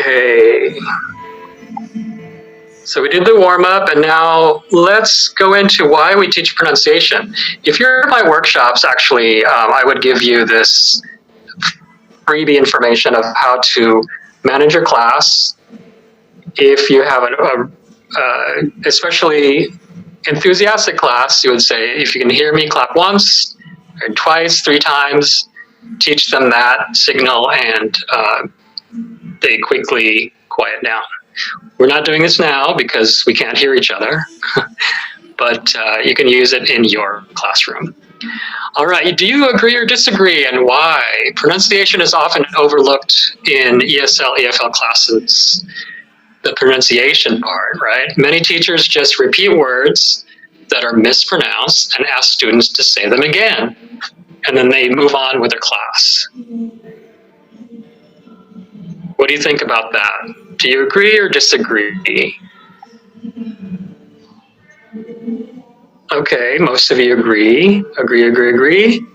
Okay. So we did the warm-up, and now let's go into why we teach pronunciation. If you're at my workshops, actually, I would give you this freebie information of how to manage your class. If you have especially enthusiastic class, you would say, if you can hear me, clap once, or twice, 3 times, teach them that signal, and they quickly quiet down. We're not doing this now because we can't hear each other, but you can use it in your classroom. All right, do you agree or disagree, and why? Pronunciation is often overlooked in ESL, EFL classes, the pronunciation part, right? Many teachers just repeat words that are mispronounced and ask students to say them again, and then they move on with their class. What do you think about that? Do you agree or disagree? Okay, most of you agree. Agree.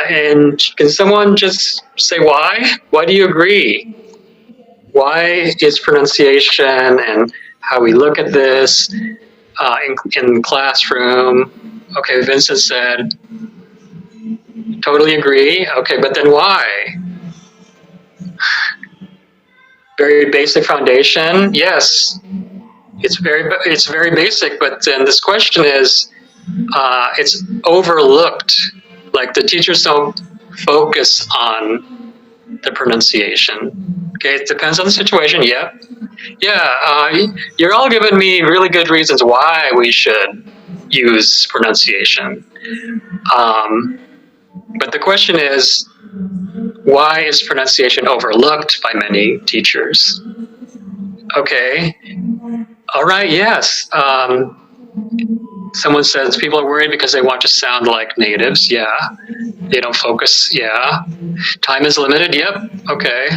And can someone just say why? Why do you agree? Why is pronunciation and how we look at this in the classroom? Okay, Vincent said, totally agree. Okay, but then why? Very basic foundation. Yes, it's very basic. But then this question is, it's overlooked. Like the teachers don't focus on the pronunciation. Okay, it depends on the situation. Yep. Yeah. You're all giving me really good reasons why we should use pronunciation. But the question is, why is pronunciation overlooked by many teachers? Okay. All right, yes. Someone says people are worried because they want to sound like natives. Yeah. They don't focus. Yeah. Time is limited. Yep. Okay.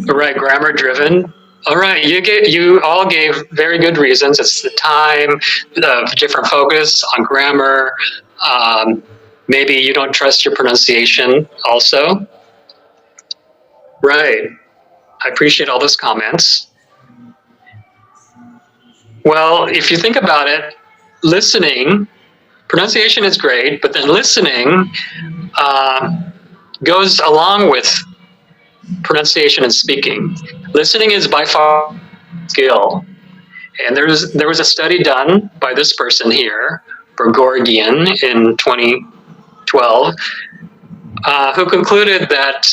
All right, grammar driven. All right, you all gave very good reasons. It's the time, the different focus on grammar. Maybe you don't trust your pronunciation also. Right. I appreciate all those comments. Well, if you think about it, listening, pronunciation is great, but then listening goes along with pronunciation and speaking. Listening is by far a skill. And there was a study done by this person here, Bergorgian, in 2012, who concluded that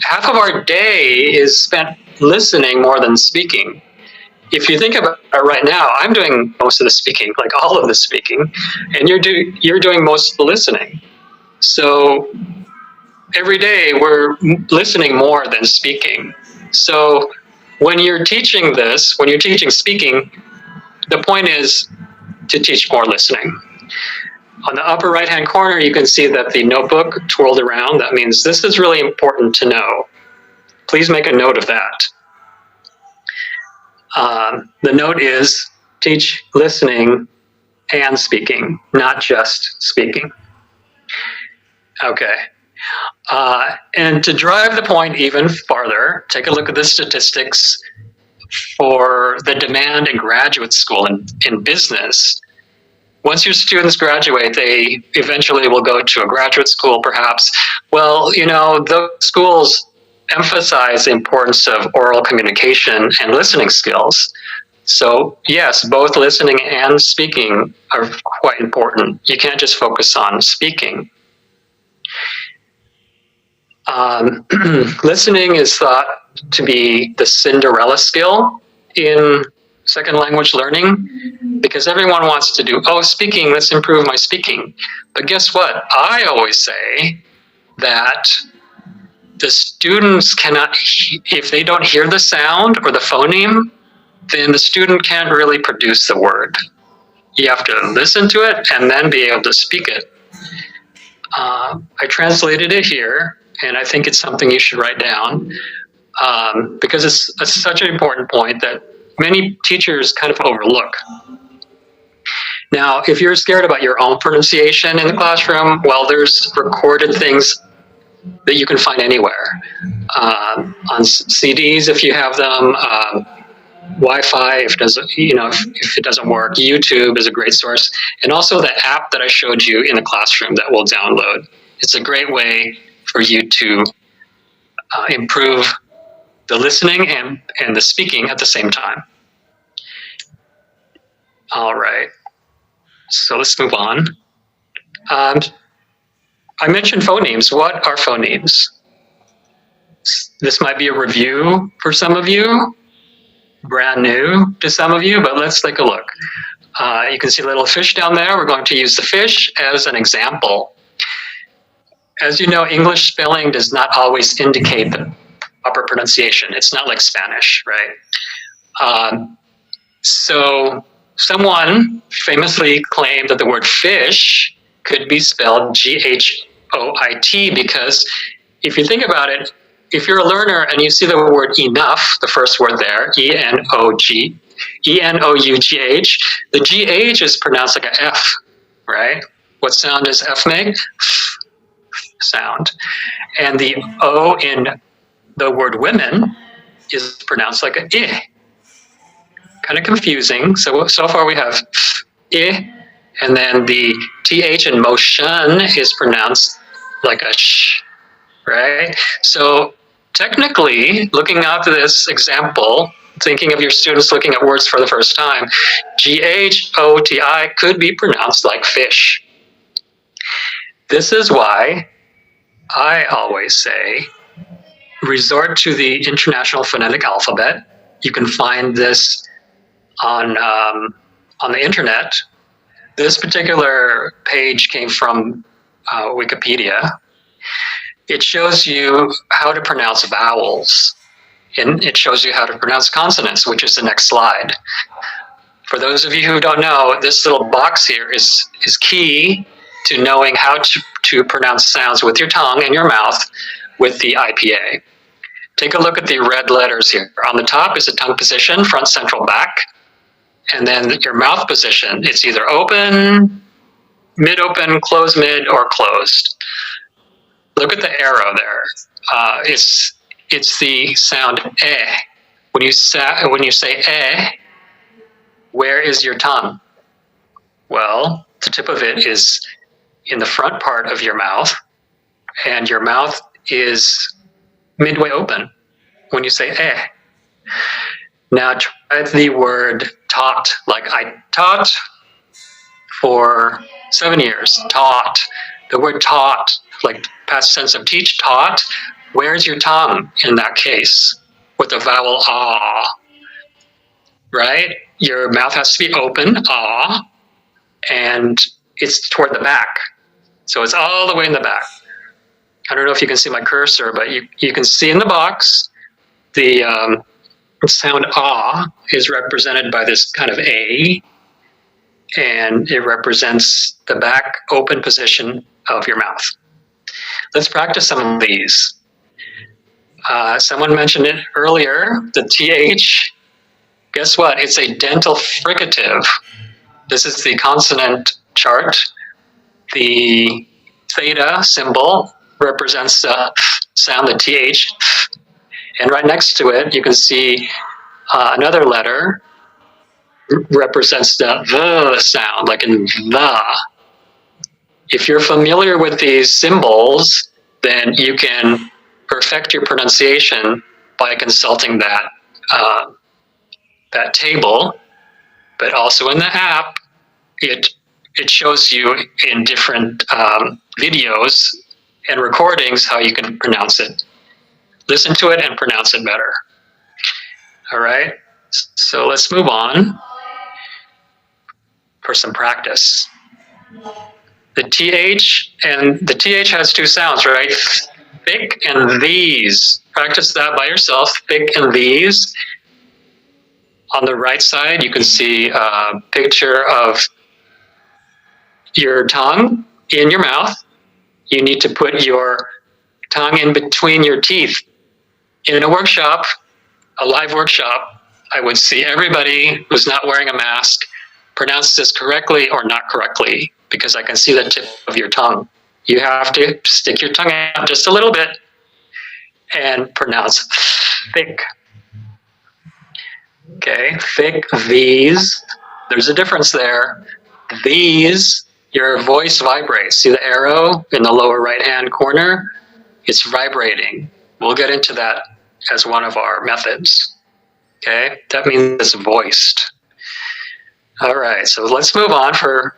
half of our day is spent listening more than speaking. If you think about it right now, I'm doing most of the speaking, like all of the speaking, and you're doing most of the listening. So every day we're listening more than speaking. So when you're teaching this, when you're teaching speaking, the point is to teach more listening. On the upper right-hand corner, you can see that the notebook twirled around. That means this is really important to know. Please make a note of that. The note is teach listening and speaking, not just speaking. Okay. And to drive the point even farther, take a look at the statistics for the demand in graduate school in business. Once your students graduate, they eventually will go to a graduate school, perhaps. Well, you know, those schools emphasize the importance of oral communication and listening skills. So yes, both listening and speaking are quite important. You can't just focus on speaking. Listening is thought to be the Cinderella skill in second language learning, because everyone wants to do, oh, speaking, let's improve my speaking. But guess what? I always say that the students cannot, if they don't hear the sound or the phoneme, then the student can't really produce the word. You have to listen to it and then be able to speak it. I translated it here, and I think it's something you should write down, because it's such an important point that many teachers kind of overlook. Now, if you're scared about your own pronunciation in the classroom, well, there's recorded things that you can find anywhere. On CDs, if you have them, Wi-Fi, if it doesn't work, YouTube is a great source, and also the app that I showed you in the classroom that we'll download. It's a great way for you to improve the listening and the speaking at the same time. All right, so let's move on. I mentioned phonemes. What are phonemes? This might be a review for some of you, brand new to some of you, but let's take a look. You can see a little fish down there. We're going to use the fish as an example. As you know, English spelling does not always indicate the proper pronunciation. It's not like Spanish, right? So someone famously claimed that the word fish could be spelled Ghoit, because if you think about it, if you're a learner and you see the word enough, the first word there, E-N-O-U-G-H, the G-H is pronounced like a F, right? What sound does F make? F sound. And the O in the word women is pronounced like a I. Kind of confusing. So far we have I, and then the TH in motion is pronounced like a sh, right? So technically, looking at this example, thinking of your students looking at words for the first time, Ghoti could be pronounced like fish. This is why I always say, resort to the International Phonetic Alphabet. You can find this on the internet. This particular page came from Wikipedia. It shows you how to pronounce vowels, and it shows you how to pronounce consonants, which is the next slide. For those of you who don't know, this little box here is key to knowing how to pronounce sounds with your tongue and your mouth with the IPA. Take a look at the red letters here. On the top is the tongue position, front, central, back. And then your mouth position, it's either open, mid-open, closed mid, or closed. Look at the arrow there. It's the sound eh. When you say eh, where is your tongue? Well, the tip of it is in the front part of your mouth, and your mouth is midway open when you say eh. Now try the word taught, like I taught for 7 years, taught. The word taught, like past tense of teach, taught. Where's your tongue in that case with the vowel ah, right? Your mouth has to be open, ah, and it's toward the back. So it's all the way in the back. I don't know if you can see my cursor, but you can see in the box, the sound ah is represented by this kind of A, and it represents the back open position of your mouth. Let's practice some of these. Someone mentioned it earlier, the TH. Guess what? It's a dental fricative. This is the consonant chart. The theta symbol represents the sound, the TH. And right next to it, you can see another letter represents the sound, like in the. If you're familiar with these symbols, then you can perfect your pronunciation by consulting that table. But also in the app, it shows you in different videos and recordings how you can pronounce it. Listen to it and pronounce it better. All right, so let's move on for some practice. The TH has two sounds, right? Thick and these. Practice that by yourself, thick and these. On the right side, you can see a picture of your tongue in your mouth. You need to put your tongue in between your teeth. In a workshop, a live workshop, I would see everybody who's not wearing a mask pronounce this correctly or not correctly, because I can see the tip of your tongue you have to stick your tongue out just a little bit and pronounce thick. Okay, thick, these. There's a difference there. These, your voice vibrates. See the arrow in the lower right-hand corner? It's vibrating. We'll get into that as one of our methods. Okay, that means it's voiced. All right, so let's move on for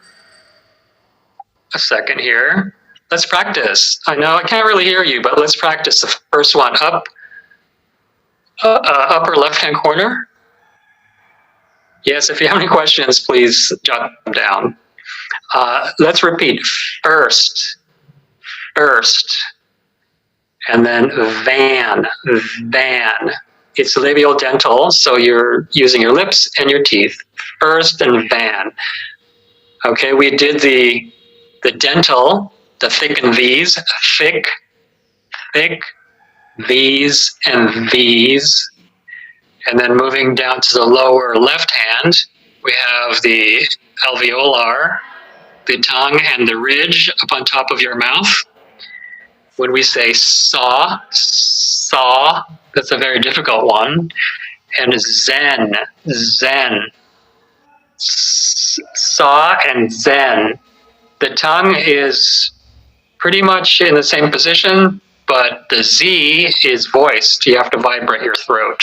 a second here. Let's practice. I know I can't really hear you, but let's practice the first one. Up, upper left-hand corner. Yes, if you have any questions, please jot them down. Let's repeat. First, first, and then van, van. It's labial dental, so you're using your lips and your teeth. First and van. Okay, we did the dental, the thick and these, thick, thick, these and these. And then moving down to the lower left hand, we have the alveolar, the tongue and the ridge up on top of your mouth. When we say saw, saw, that's a very difficult one. And zen, zen, saw and zen. The tongue is pretty much in the same position, but the Z is voiced. You have to vibrate your throat.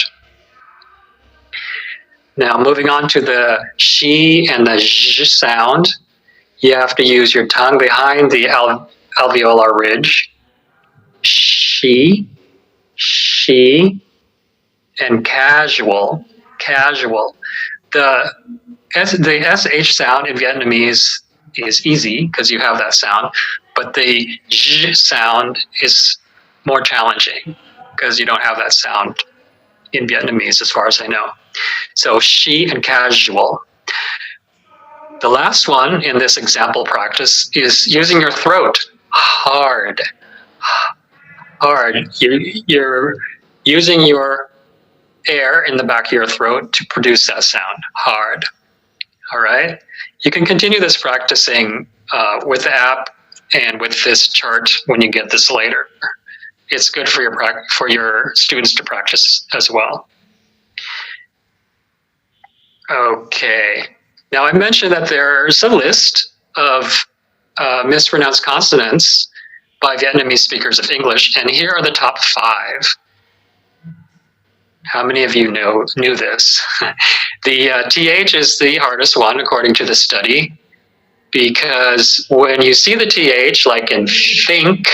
Now moving on to the she and the zh sound, you have to use your tongue behind the alveolar ridge. She, and casual, casual. The SH sound in Vietnamese is easy because you have that sound, but the zh sound is more challenging because you don't have that sound in Vietnamese as far as I know. So she and casual. The last one in this example practice is using your throat. Hard, hard. You're using your air in the back of your throat to produce that sound. Hard. All right. You can continue this practicing with the app and with this chart when you get this later. It's good for your students to practice as well. Okay. Now I mentioned that there's a list of mispronounced consonants by Vietnamese speakers of English, and here are the top 5. How many of you knew this? The TH is the hardest one according to the study, because when you see the TH, like in think,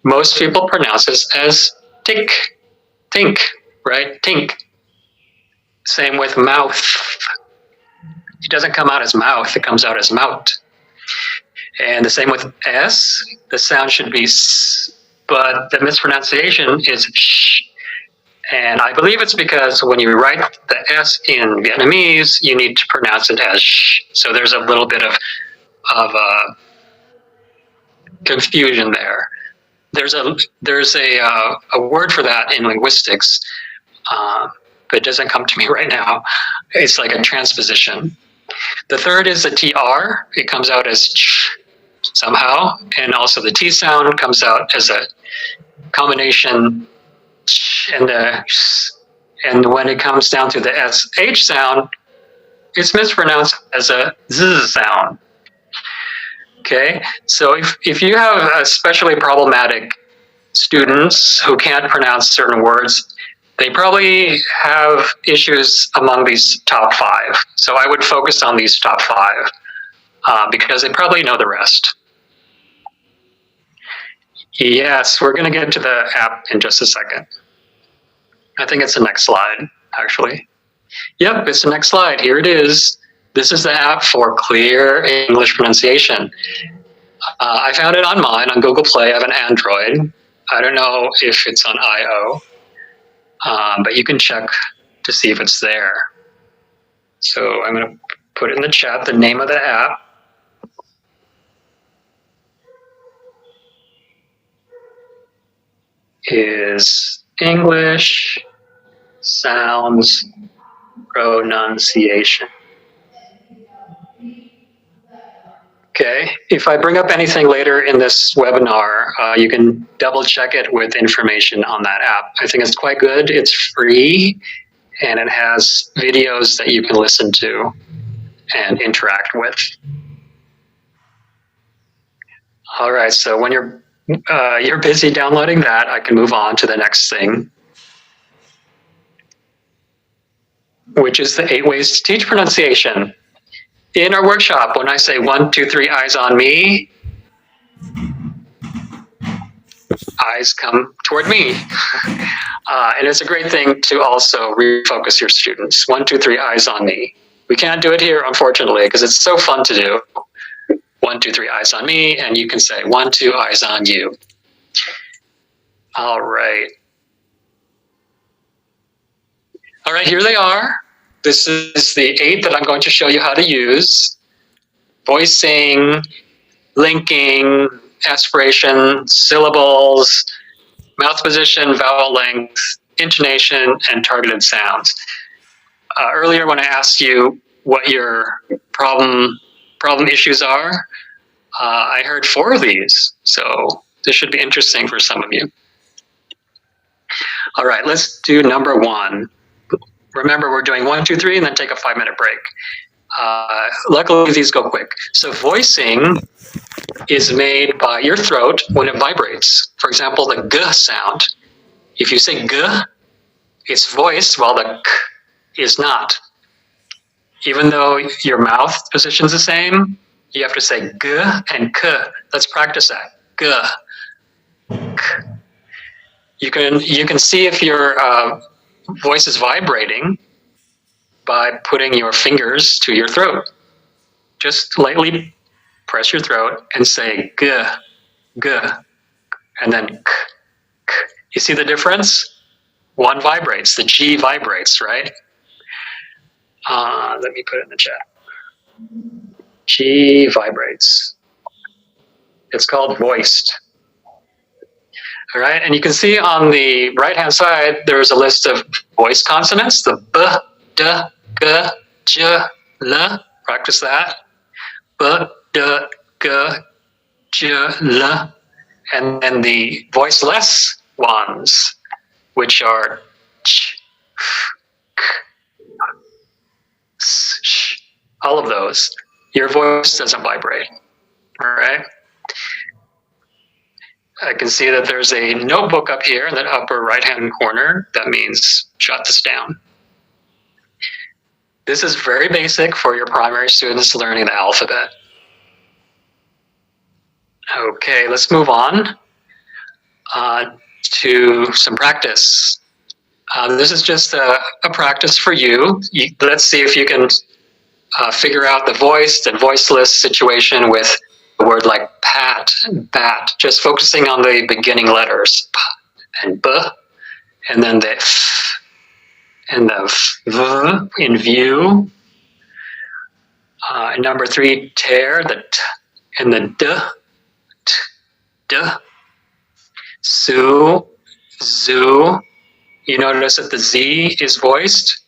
most people pronounce this as tink, tink, right? Tink. Same with mouth. It doesn't come out as mouth, it comes out as mout. And the same with S, the sound should be S, but the mispronunciation is sh. And I believe it's because when you write the S in Vietnamese, you need to pronounce it as sh. So there's a little bit of confusion there. There's a word for that in linguistics, but it doesn't come to me right now. It's like a transposition. The third is the TR. It comes out as ch somehow, and also the T sound comes out as a combination ch and the sh. And when it comes down to the SH sound, it's mispronounced as a Z sound. Okay, so if you have especially problematic students who can't pronounce certain words, they probably have issues among these top 5. So I would focus on these top 5 because they probably know the rest. Yes, we're going to get to the app in just a second. I think it's the next slide, actually. Yep, it's the next slide. Here it is. This is the app for clear English pronunciation. I found it on mine, on Google Play. I have an Android. I don't know if it's on IO. But you can check to see if it's there. So I'm going to put in the chat the name of the app. Is English Sounds Pronunciation. Okay, if I bring up anything later in this webinar, you can double check it with information on that app. I think it's quite good. It's free and it has videos that you can listen to and interact with. All right, so when you're busy downloading that, I can move on to the next thing, which is the 8 ways to teach pronunciation. In our workshop, when I say 1, 2, 3, eyes on me, eyes come toward me. And it's a great thing to also refocus your students. 1, 2, 3, eyes on me. We can't do it here, unfortunately, because it's so fun to do. 1, 2, 3, eyes on me, and you can say 1, 2, eyes on you. All right. All right, here they are. This is the 8 that I'm going to show you how to use. Voicing, linking, aspiration, syllables, mouth position, vowel length, intonation, and targeted sounds. Earlier when I asked you what your problem issues are, I heard 4 of these, so this should be interesting for some of you. All right, let's do number 1. Remember, we're doing 1, 2, 3, and then take a 5-minute break. Luckily, these go quick. So voicing is made by your throat when it vibrates. For example, the g sound. If you say g, it's voiced while the k is not. Even though your mouth position's the same, you have to say g and k. Let's practice that. G, k. You can see if your voice is vibrating by putting your fingers to your throat. Just lightly press your throat and say g, g, and then k, k. You see the difference? One vibrates, the G vibrates, right? Let me put it in the chat. G vibrates. It's called voiced. All right, and you can see on the right-hand side, there's a list of voice consonants, the B, D, G, J, L. Practice that. B, D, G, J, L. And then the voiceless ones, which are ch, k, s, sh, all of those. Your voice doesn't vibrate, all right? I can see that there's a notebook up here in the upper right-hand corner. That means jot this down. This is very basic for your primary students learning the alphabet. Okay, let's move on to some practice. This is just a practice for you. Let's see if you can figure out the voiced and voiceless situation with a word like pat and bat, just focusing on the beginning letters, p and b, and then the f and the v in view. Number 3, tear, the t and the d, t, d. Zoo, zoo. You notice that the Z is voiced.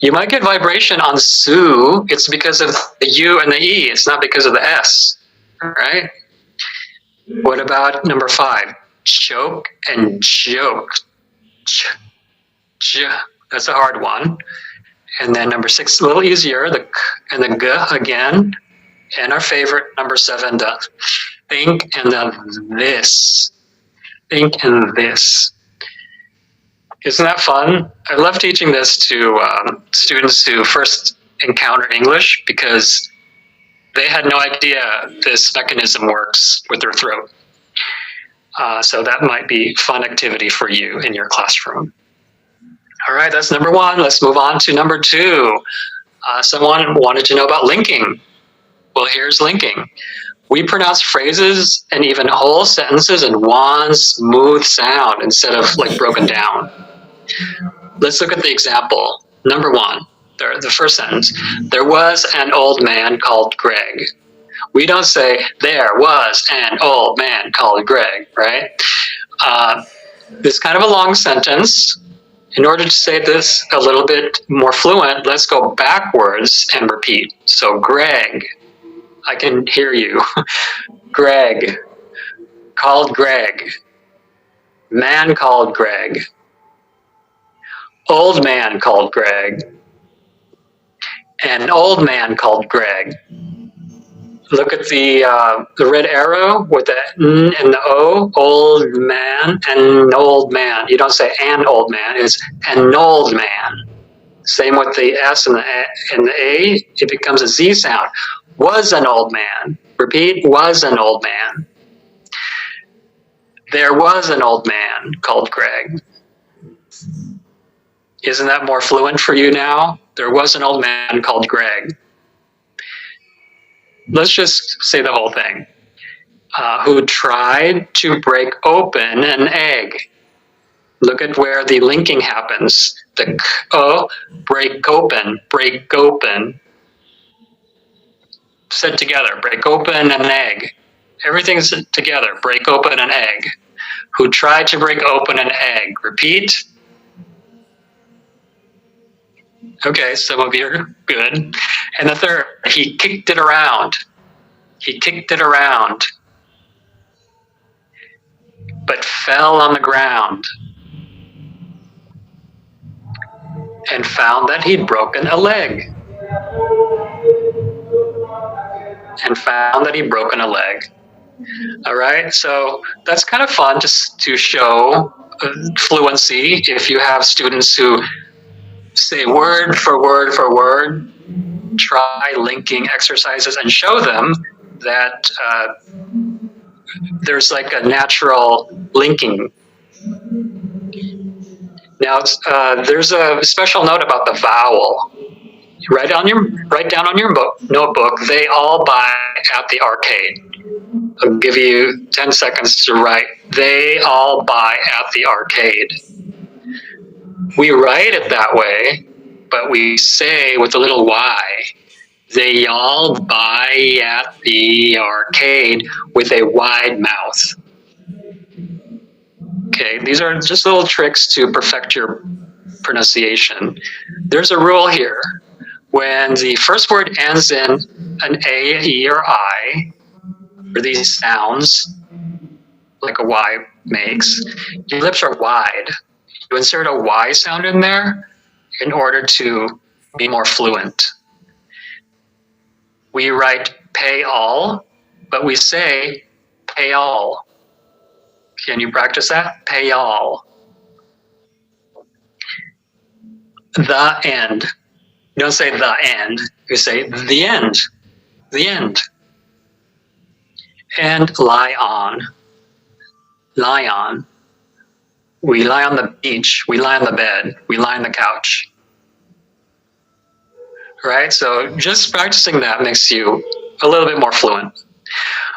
You might get vibration on Sue. It's because of the U and the E. It's not because of the S, right? What about number 5? Choke and joke. Ch, ch. That's a hard one. And then number 6, a little easier, the K and the G again. And our favorite, number 7, the think and the this. Think and this. Isn't that fun? I love teaching this to students who first encounter English because they had no idea this mechanism works with their throat. So that might be fun activity for you in your classroom. All right, that's number 1. Let's move on to number 2. Someone wanted to know about linking. Well, here's linking. We pronounce phrases and even whole sentences in one smooth sound instead of like broken down. Let's look at the example. Number 1, the first sentence. There was an old man called Greg. We don't say, there was an old man called Greg, right? This is kind of a long sentence. In order to say this a little bit more fluent, let's go backwards and repeat. So Greg, I can hear you. Greg. Called Greg. Man called Greg. Old man called Greg. An old man called Greg. Look at the red arrow with the N and the O, old man, an old man. You don't say an old man, it's an old man. Same with the S and the A, it becomes a Z sound. Was an old man. Repeat, was an old man. There was an old man called Greg. Isn't that more fluent for you now? There was an old man called Greg. Let's just say the whole thing. Who tried to break open an egg. Look at where the linking happens. The break open, break open. Said together, break open an egg. Everything's together, break open an egg. Who tried to break open an egg. Repeat. Okay, some of you are good. And the third, he kicked it around. He kicked it around, but fell on the ground and found that he'd broken a leg. And found that he'd broken a leg. All right, so that's kind of fun just to show fluency. If you have students who say word for word for word, try linking exercises and show them that there's like a natural linking. Now, there's a special note about the vowel. Write down on your notebook, they all buy at the arcade. I'll give you 10 seconds to write, they all buy at the arcade. We write it that way, but we say with a little Y, they all buy at the arcade with a wide mouth. Okay, these are just little tricks to perfect your pronunciation. There's a rule here. When the first word ends in an A, E, or I, or these sounds, like a Y makes, your lips are wide. You insert a Y sound in there in order to be more fluent. We write pay all, but we say pay all. Can you practice that? Pay all. The end. You don't say the end, you say the end. The end. And lie on. Lie on. We lie on the beach, we lie on the bed, we lie on the couch. Right? So just practicing that makes you a little bit more fluent.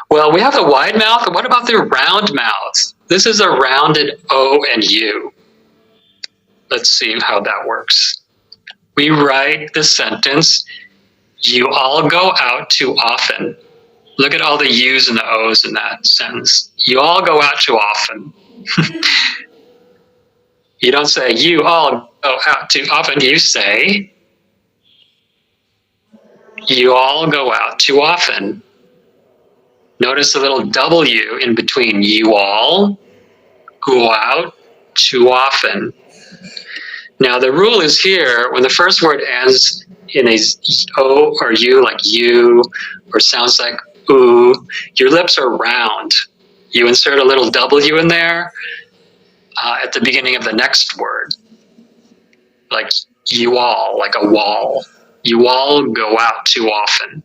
Well, we have the wide mouth. What about the round mouth? This is a rounded O and U. Let's see how that works. We write the sentence, you all go out too often. Look at all the U's and the O's in that sentence. You all go out too often. You don't say, you all go out too often. You say, you all go out too often. Notice the little W in between. You all go out too often. Now the rule is here, when the first word ends in a O or U, like you, or sounds like ooh, your lips are round. You insert a little W in there at the beginning of the next word. Like you all, like a wall. You all go out too often.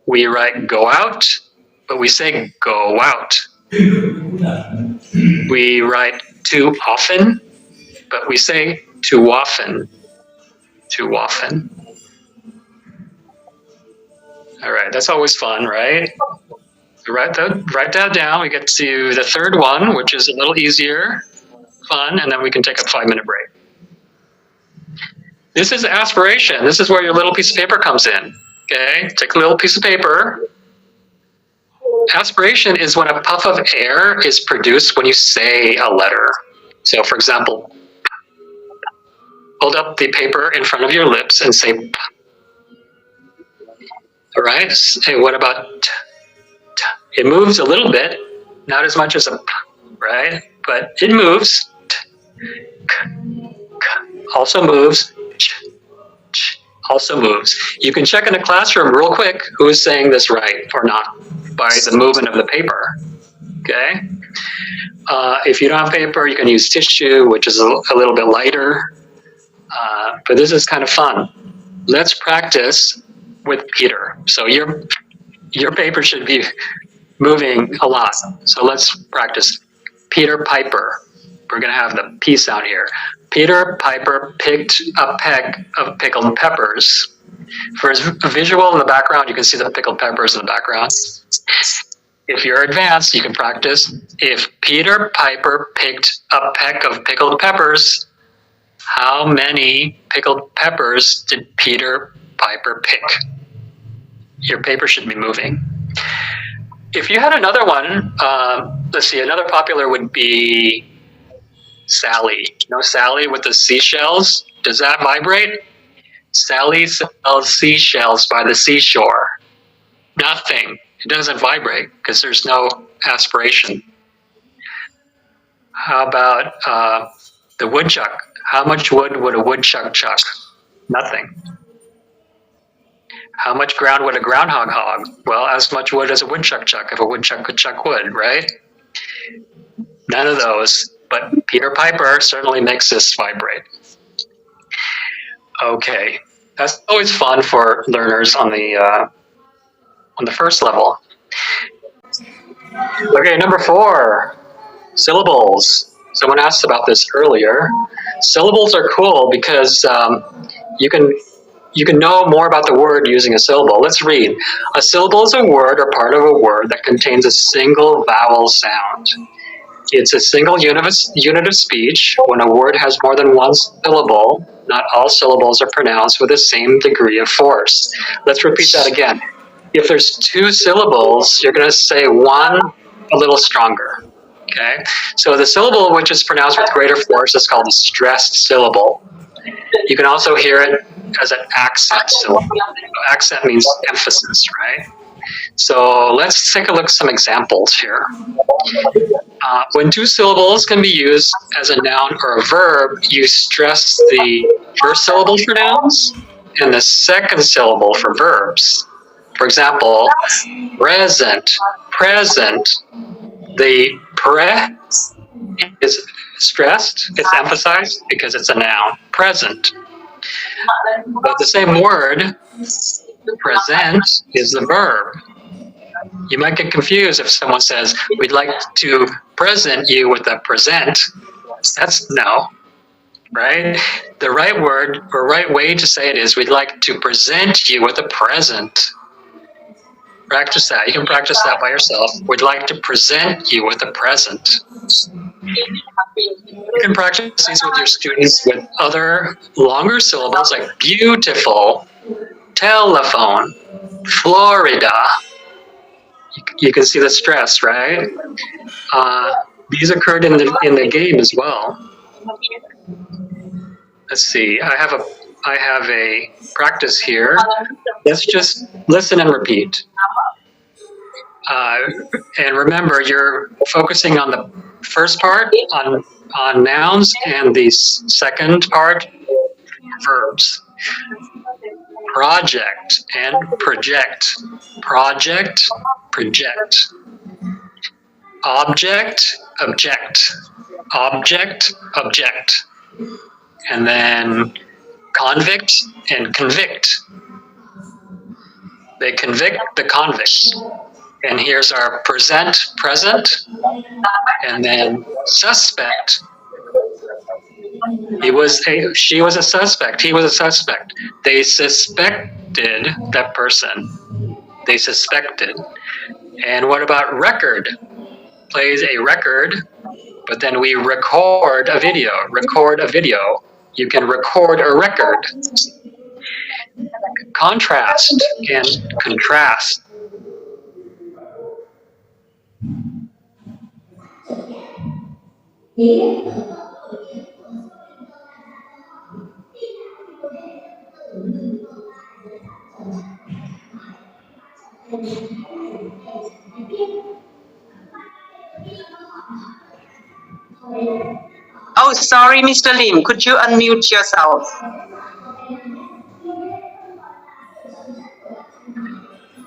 We write go out, but we say go out. We write too often, but we say too often. Too often. All right, that's always fun, right? Write that down. We get to the third one, which is a little easier, fun, and then we can take a 5-minute break. This is aspiration. This is where your little piece of paper comes in. Okay, take a little piece of paper. Aspiration is when a puff of air is produced when you say a letter. So, for example, hold up the paper in front of your lips and say P. All right. Hey, what about it moves a little bit, not as much as a p, right? But it moves. Also moves. Also moves. You can check in the classroom real quick who is saying this right or not by the movement of the paper. Okay. If you don't have paper, you can use tissue, which is a little bit lighter. But this is kind of fun. Let's practice with Peter. So your paper should be moving a lot. So let's practice. Peter Piper. We're going to have the P sound here. Peter Piper picked a peck of pickled peppers. For his visual in the background, you can see the pickled peppers in the background. If you're advanced, you can practice. If Peter Piper picked a peck of pickled peppers, how many pickled peppers did Peter Piper pick? Your paper should be moving. If you had another one, let's see, another popular would be Sally. You know Sally with the seashells? Does that vibrate? Sally sells seashells by the seashore. Nothing. It doesn't vibrate because there's no aspiration. How about the woodchuck? How much wood would a woodchuck chuck? Nothing. How much ground would a groundhog hog? Well, as much wood as a woodchuck chuck if a woodchuck could chuck wood, right? None of those, but Peter Piper certainly makes this vibrate. Okay, that's always fun for learners on the first level. Okay, number 4, syllables. Someone asked about this earlier. Syllables are cool because you can know more about the word using a syllable. Let's read. A syllable is a word or part of a word that contains a single vowel sound. It's a single unit of speech. When a word has more than one syllable, not all syllables are pronounced with the same degree of force. Let's repeat that again. If there's 2 syllables, you're going to say one a little stronger. Okay? So the syllable which is pronounced with greater force is called a stressed syllable. You can also hear it as an accent syllable. Accent means emphasis, right? So let's take a look at some examples here. When 2 syllables can be used as a noun or a verb, you stress the first syllable for nouns and the second syllable for verbs. For example, present. The pre is stressed, it's emphasized because it's a noun, present. But the same word, present, is the verb. You might get confused if someone says, we'd like to present you with a present. That's no, right? The right word or right way to say it is, we'd like to present you with a present. Practice that. You can practice that by yourself. We'd like to present you with a present. You can practice these with your students with other longer syllables like beautiful, telephone, Florida. You can see the stress, right? These occurred in the game as well. Let's see. I have a practice here. Let's just listen and repeat. And remember, you're focusing on the first part, on nouns, and the second part, verbs. Project and project. Project, project. Object, object. Object, object. And then convict and convict. They convict the convict. And here's our present, and then suspect. She was a suspect. He was a suspect. They suspected that person. They suspected. And what about record? Plays a record, but then we record a video. Record a video. You can record a record. Contrast and contrast. Oh, sorry, Mr. Lim. Could you unmute yourself?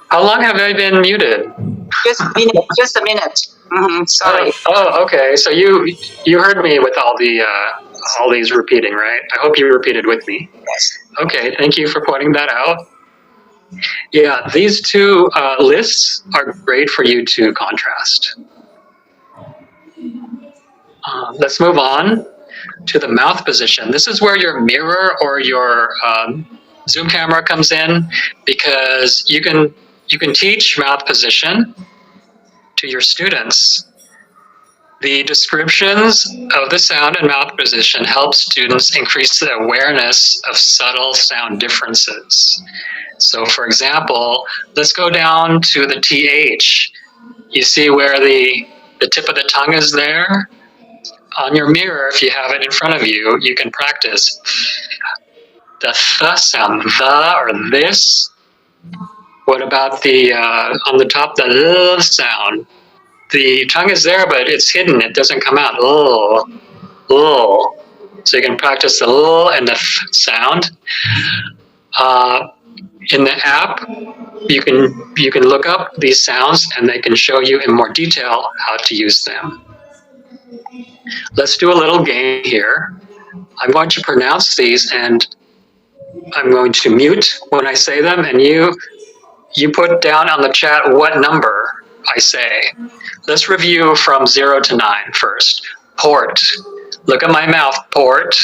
How long have I been muted? Just a minute. Just a minute. Sorry. Okay. So you heard me with all these repeating, right? I hope you repeated with me. Yes. Okay, thank you for pointing that out. Yeah, these two lists are great for you to contrast. Let's move on to the mouth position. This is where your mirror or your Zoom camera comes in, because you can teach mouth position to your students. The descriptions of the sound and mouth position help students increase the awareness of subtle sound differences. So for example, let's go down to the TH. You see where the tip of the tongue is there? On your mirror, if you have it in front of you, you can practice the th sound, the or this. What about the on the top, the l sound? The tongue is there, but it's hidden. It doesn't come out. L, l. So you can practice the l and the f sound. In the app, you can look up these sounds, and they can show you in more detail how to use them. Let's do a little game here. I'm going to pronounce these, and I'm going to mute when I say them, and you put down on the chat what number I say. Let's review from 0 to 9 first. Port. Look at my mouth. Port.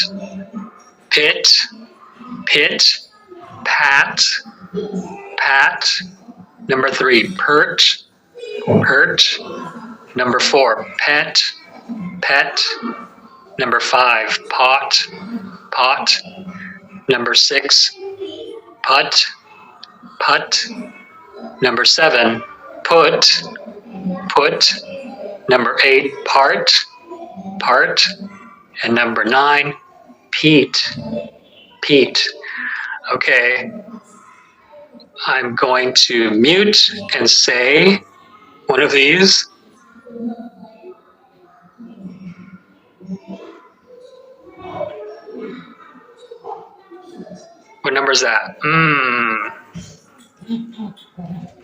Pit. Pit. Pat. Pat. Number 3, pert. Pert. Number 4, pet. Pet. Number 5, pot. Pot. Number 6, put. Put. Number 7, put. Put. Number 8, part. Part. And number 9, Pete. Pete. Okay. I'm going to mute and say one of these. What number is that?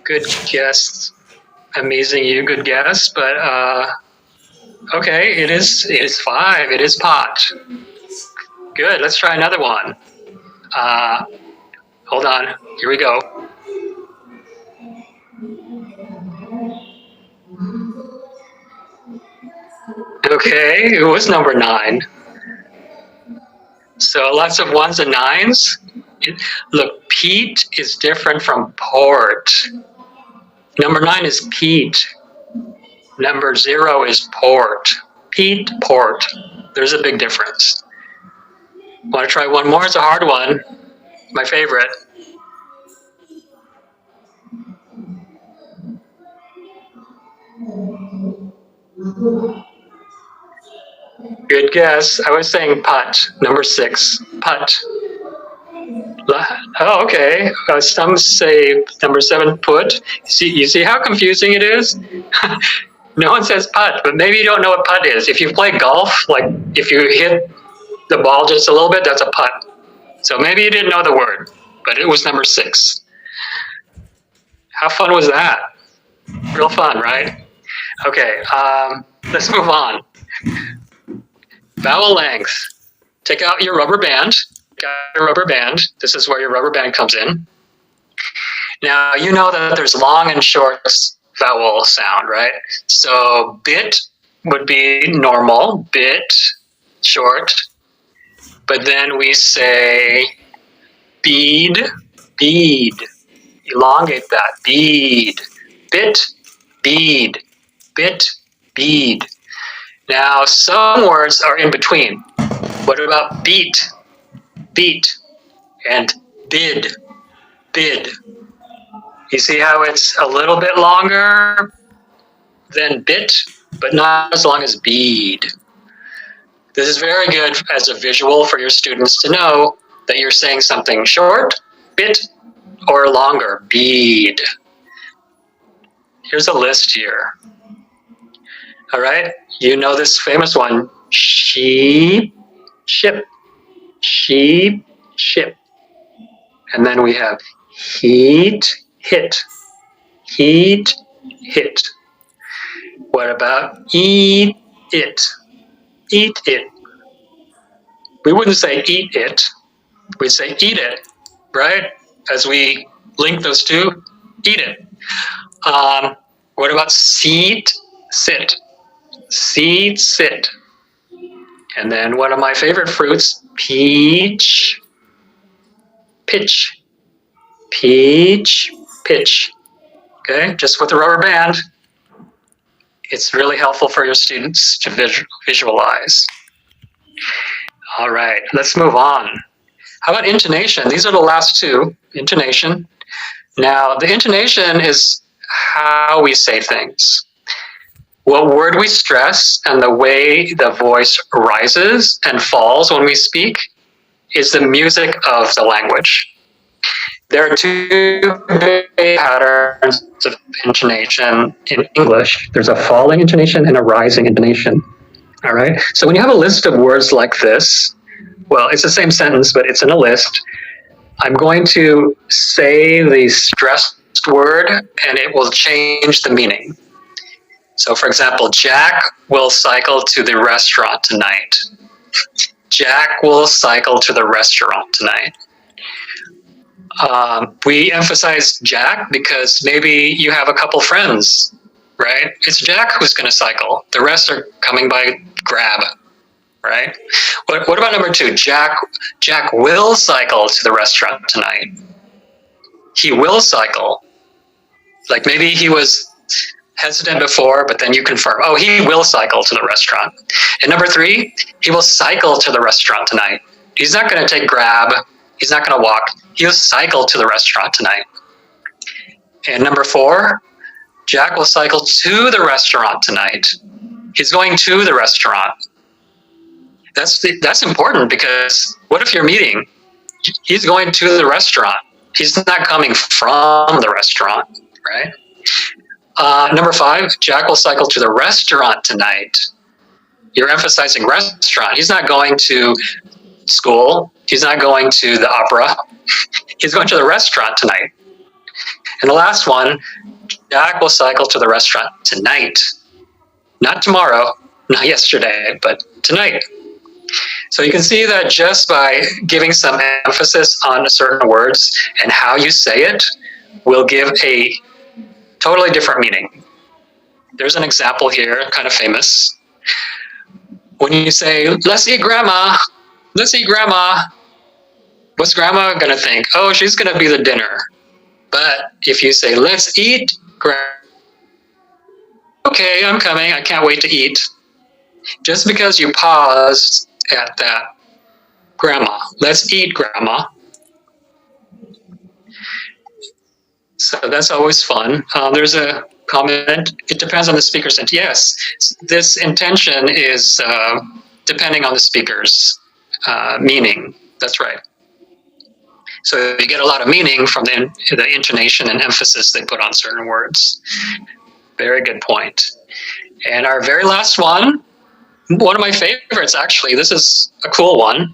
Good guess. Amazing you, good guess. But okay, it is 5. It is pot. Good. Let's try another one. Hold on. Here we go. Okay, it was number 9. So lots of 1s and 9s. Look, Pete is different from port. Number 9 is Pete. Number 0 is port. Pete, port. There's a big difference. Want to try one more? It's a hard one. My favorite. Good guess. I was saying putt. Number 6. Putt. Oh, okay. Some say number 7, put. You see how confusing it is? No one says putt, but maybe you don't know what putt is. If you play golf, like if you hit the ball just a little bit, that's a putt. So maybe you didn't know the word, but it was number 6. How fun was that? Real fun, right? Okay, let's move on. Vowel length. Take out your rubber band. This is where your rubber band comes in. Now, you know that there's long and short vowel sound, right? So bit would be normal, bit, short. But then we say bead, bead. Elongate that, bead. Bit, bead. Bit, bead. Now, some words are in between. What about beat? Beat. And bid. Bid. You see how it's a little bit longer than bit, but not as long as bead. This is very good as a visual for your students to know that you're saying something short, bit, or longer, bead. Here's a list here. All right, you know this famous one, sheep, ship, sheep, ship. And then we have heat, hit, heat, hit. What about eat it? Eat it. We wouldn't say eat it. We'd say eat it, right? As we link those two, eat it. What about seat, sit? Seat, sit. And then one of my favorite fruits, peach, pitch. Peach, pitch. Okay, just with the rubber band. It's really helpful for your students to visualize. All right, let's move on. How about intonation? These are the last two, intonation. Now, the intonation is how we say things. What word we stress and the way the voice rises and falls when we speak is the music of the language. There are two patterns of intonation in English. There's a falling intonation and a rising intonation. All right. So when you have a list of words like this, well, it's the same sentence, but it's in a list. I'm going to say the stressed word and it will change the meaning. So for example, Jack will cycle to the restaurant tonight. Jack will cycle to the restaurant tonight. We emphasize Jack because maybe you have a couple friends, right? It's Jack who's going to cycle. The rest are coming by grab, right? What about number two? Jack will cycle to the restaurant tonight. He will cycle. Like maybe he was hesitant before, but then you confirm, oh, he will cycle to the restaurant. And number three, he will cycle to the restaurant tonight. He's not going to take grab. He's not going to walk. He'll cycle to the restaurant tonight. And number four, Jack will cycle to the restaurant tonight. He's going to the restaurant. That's important because what if you're meeting? He's going to the restaurant. He's not coming from the restaurant, right? Number five, Jack will cycle to the restaurant tonight. You're emphasizing restaurant. He's not going to school. He's not going to the opera. He's going to the restaurant tonight. And the last one, Jack will cycle to the restaurant tonight. Not tomorrow, not yesterday, but tonight. So you can see that just by giving some emphasis on certain words and how you say it will give a totally different meaning. There's an example here, kind of famous. When you say, let's eat grandma, let's eat grandma, what's grandma going to think? Oh, she's going to be the dinner. But if you say, let's eat grandma, okay, I'm coming, I can't wait to eat. Just because you paused at that grandma, let's eat grandma. So that's always fun. There's a comment, it depends on the speaker's intent. Yes, this intention is depending on the speaker's meaning. That's right. So you get a lot of meaning from the intonation and emphasis they put on certain words. Very good point. And our very last one of my favorites actually, this is a cool one.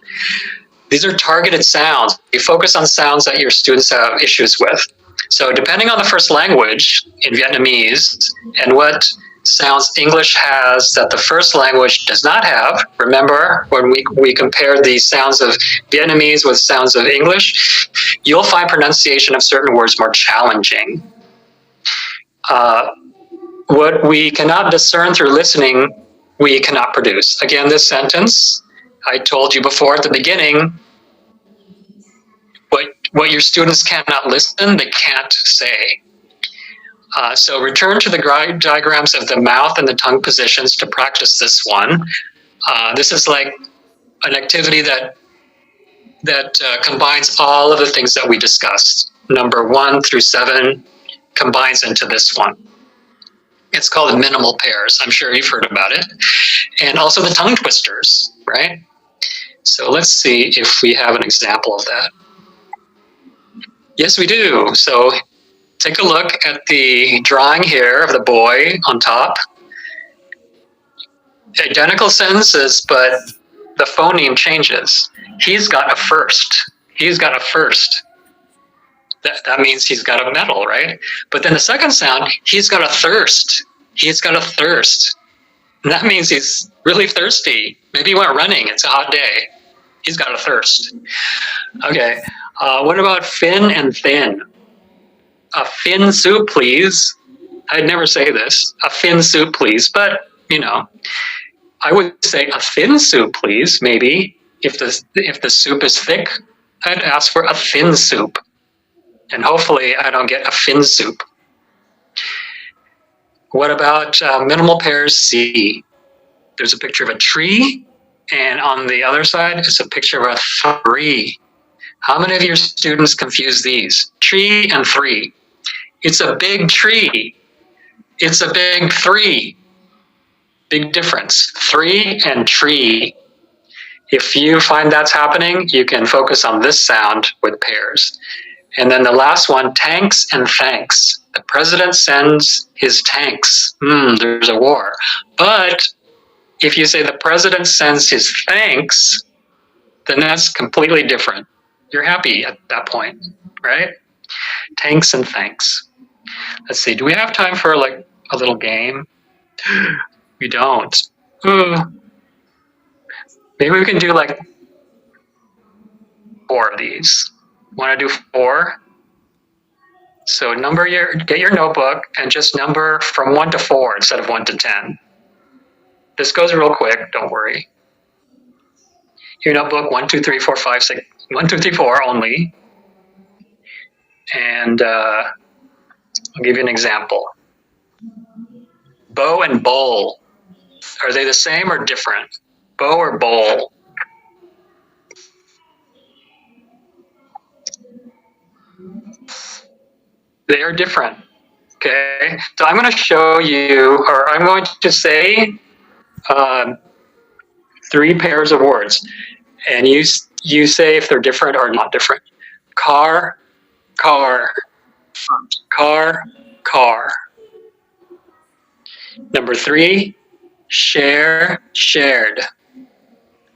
These are targeted sounds. You focus on sounds that your students have issues with. So depending on the first language in Vietnamese and what sounds English has that the first language does not have, remember when we compare the sounds of Vietnamese with sounds of English, you'll find pronunciation of certain words more challenging. What we cannot discern through listening, we cannot produce. Again, this sentence, I told you before at the beginning, what your students cannot listen, they can't say. So return to the diagrams of the mouth and the tongue positions to practice this one. This is like an activity that combines all of the things that we discussed. Number 1 through 7 combines into this one. It's called minimal pairs. I'm sure you've heard about it. And also the tongue twisters, right? So let's see if we have an example of that. Yes, we do. So take a look at the drawing here of the boy on top. identical sentences, but the phoneme changes. He's got a first. He's got a first. That means he's got a medal, right? But then the second sound, he's got a thirst. He's got a thirst. And that means he's really thirsty. Maybe he went running. It's a hot day. He's got a thirst. Okay. What about fin and thin? A fin soup, please. I'd never say this. A fin soup, please. But, you know, I would say a thin soup, please. Maybe if the soup is thick, I'd ask for a thin soup. And hopefully I don't get a fin soup. What about minimal pairs C? There's a picture of a tree, and on the other side is a picture of a 3. How many of your students confuse these? Tree and 3. It's a big tree. It's a big 3. Big difference. 3 and tree. If you find that's happening, you can focus on this sound with pairs. And then the last one, tanks and thanks. The president sends his tanks. There's a war. But if you say the president sends his thanks, then that's completely different. You're happy at that point, right? Tanks and thanks. Let's see, do we have time for like a little game? We don't. Maybe we can do like 4 of these. Want to do 4? So get your notebook and just number from 1 to 4 instead of 1 to 10. This goes real quick, don't worry. Your notebook, 1, 2, 3, 4, 5, 6, 1, 2, 3, 4 only. And I'll give you an example. Bow and bowl. Are they the same or different? Bow or bowl? They are different. Okay, so I'm going to show you, or I'm going to say 3 pairs of words, and you say if they're different or not different. Car, car, car, car. Number 3, share, shared.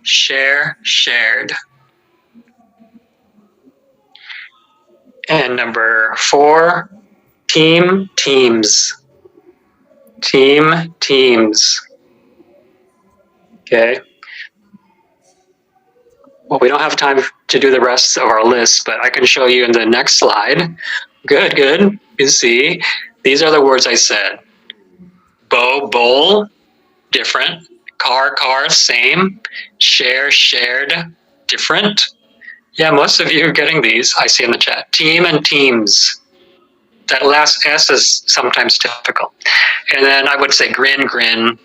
Share, shared. And number 4, team, teams. Team, teams. Okay. Well, we don't have time to do the rest of our list, but I can show you in the next slide. Good, good. You see, these are the words I said. Bow, bowl, different. Car, car, same. Share, shared, different. Yeah, most of you are getting these, I see in the chat. Team and teams. That last S is sometimes difficult. And then I would say grin, grin.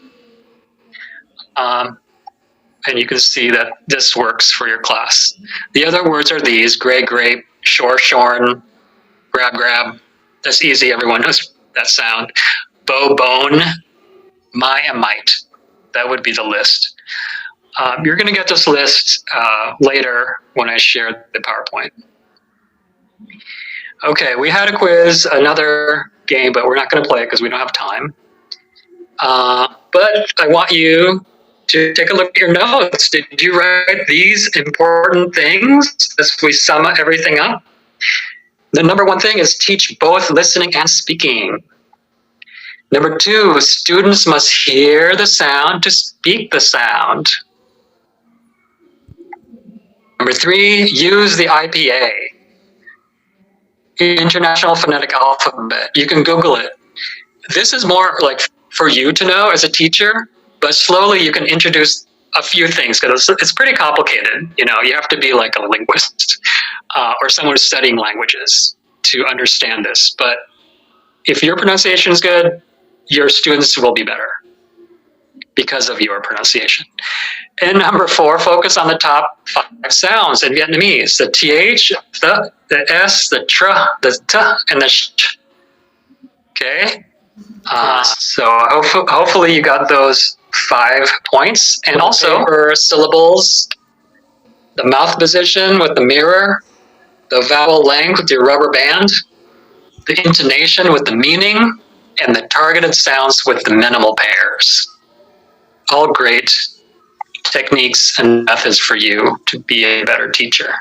And you can see that this works for your class. The other words are these: gray, grape, shore, shorn, grab, grab. That's easy, everyone knows that sound. Bow, bone, my and might. That would be the list. You're going to get this list later when I share the PowerPoint. Okay, we had a quiz, another game, but we're not going to play it because we don't have time. But I want you to take a look at your notes. Did you write these important things as we sum everything up? The number 1 thing is teach both listening and speaking. Number 2, students must hear the sound to speak the sound. Number 3, use the IPA, International Phonetic Alphabet. You can Google it. This is more like for you to know as a teacher, but slowly you can introduce a few things because it's pretty complicated. You know, you have to be like a linguist or someone who's studying languages to understand this. But if your pronunciation is good, your students will be better because of your pronunciation. And number 4, focus on the top 5 sounds in Vietnamese: the TH, the S, the TR, the T, and the SH. Okay? So hopefully you got those 5 points. And also for syllables, the mouth position with the mirror, the vowel length with your rubber band, the intonation with the meaning, and the targeted sounds with the minimal pairs. all great techniques and methods for you to be a better teacher.